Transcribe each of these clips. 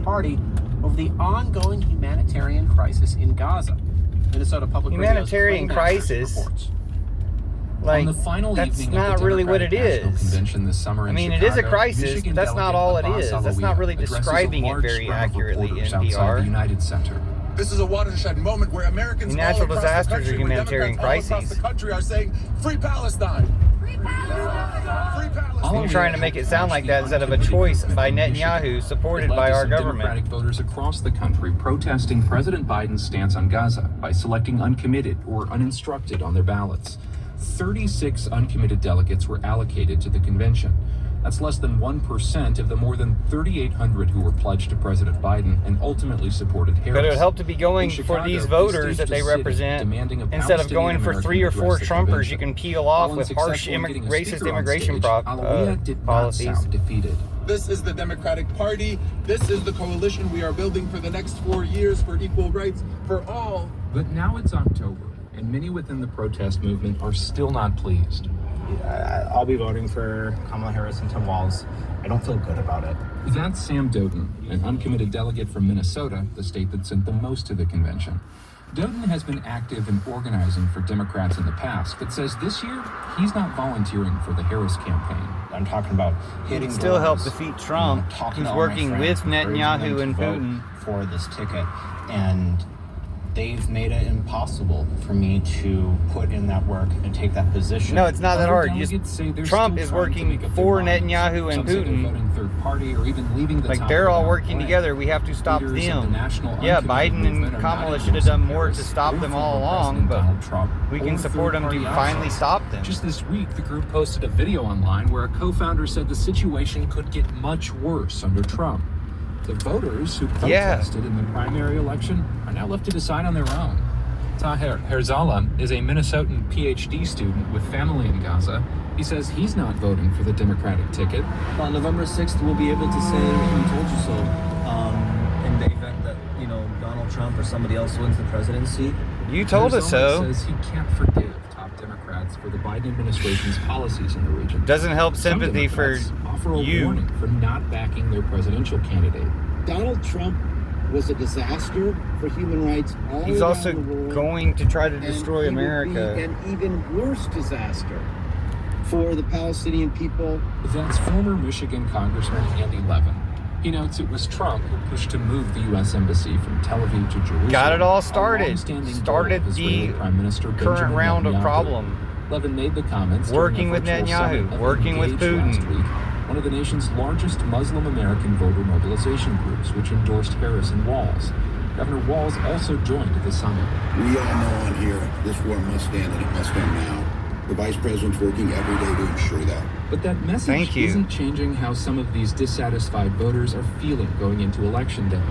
Party over the ongoing humanitarian crisis in Gaza. Minnesota Public Humanitarian crisis? Like, on the final that's evening not of the really what it Democratic National is. Convention this summer I in mean, Chicago, it is a crisis, Michigan but that's not Delegate all it Abbas is. That's not Alawiya really addresses a describing it large very crowd of accurately, reporters outside NPR. the United Center. This is a watershed moment where Americans Natural all across disasters the are country, where humanitarian Democrats all across crises. the country are saying, "Free Palestine! Free Palestine! Free Palestine!" You're trying to make it sound like that instead of a choice by Netanyahu, supported by our government. Democratic voters across the country protesting President Biden's stance on Gaza by selecting uncommitted or uninstructed on their ballots. 36 uncommitted delegates were allocated to the convention. That's less than 1% of the more than 3,800 who were pledged to President Biden and ultimately supported Harris. But it would help to be going In for Chicago, these they voters that staged they a sit-in represent, demanding a instead of going for Palestinian 3 or 4 American address the Trumpers convention. you can peel off While with harsh unsuccessful in getting a racist speaker on immigration stage, Alawiya did not policies. sound defeated. This is the Democratic Party. This is the coalition we are building for the next 4 years for equal rights for all. But now it's October, and many within the protest movement are still not pleased. I'll be voting for Kamala Harris and Tim Walz. I don't feel good about it. That's Sam Doden, an uncommitted delegate from Minnesota, the state that sent the most to the convention. Doden has been active in organizing for Democrats in the past, but says this year he's not volunteering for the Harris campaign. I'm talking about hitting Still help doors, defeat Trump, talking who's to all my working friends, with encouraging Netanyahu them to and vote Putin. for this ticket, and they've made it impossible for me to put in that work and take that position. No, it's not that Other hard. delegates say they're Trump still is trying to working make up for their minds. Netanyahu and Some say they're Putin. voting third party or even leaving the Like, top they're all without working plan. together. We have to stop Leaders of the them. national Yeah, uncommitted Biden movement and are Kamala not should have endorsing done more Harris to stop or them former all along, President but Donald Trump we can or support them to third-party finally outsiders. stop them. Just this week, the group posted a video online where a co-founder said the situation could get much worse under Trump. The voters who protested in the primary election are now left to decide on their own. Taher Herzala is a Minnesotan PhD student with family in Gaza. He says he's not voting for the Democratic ticket. On November 6th, we'll be able to say, "We told you so." In the event that Donald Trump or somebody else wins the presidency. You told us Herzala so. says he can't forgive top Democrats for the Biden administration's policies in the region. Doesn't help Some sympathy for Democrats offer a you. warning for not backing their presidential candidate. Donald Trump was a disaster for human rights all He's around also the world, going to try to and destroy he will America. be an even worse disaster for the Palestinian people. That's former Michigan Congressman Andy Levin. He notes it was Trump who pushed to move the U.S. Embassy from Tel Aviv to Jerusalem. Got it all a started. long-standing Started goal of Israeli the Prime Minister current Benjamin round of Netanyahu. problem. Levin made the comments Working during a with virtual Netanyahu, summit of working with Engage last Putin. week, one of the nation's largest Muslim American voter mobilization groups, which endorsed Harris and Walz. Governor Walz also joined the summit. We all know on here this war must end, and it must end now. The Vice President's working every day to ensure that. But that message Thank you. isn't changing how some of these dissatisfied voters are feeling going into Election Day.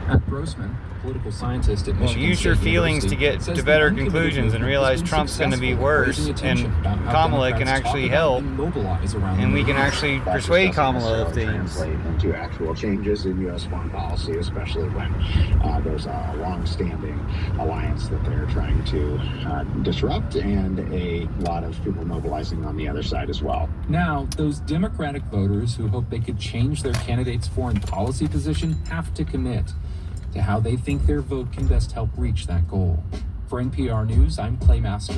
Matt Grossman, political scientist at Michigan Use your State feelings to University, get says to the better uncommitted conclusions and movement realize has been Trump's going to be successful, worse, raising and attention about how Kamala can Democrats actually talk about help, and mobilize around and the we can nation. actually That persuade just doesn't Kamala of necessarily things. translate into actual changes in U.S. foreign policy, especially when there's a long-standing alliance that they're trying to disrupt, and a lot of people mobilizing on the other side as well. Now, those Democratic voters who hope they could change their candidate's foreign policy position have to commit to how they think their vote can best help reach that goal. For NPR News, I'm Clay Masters.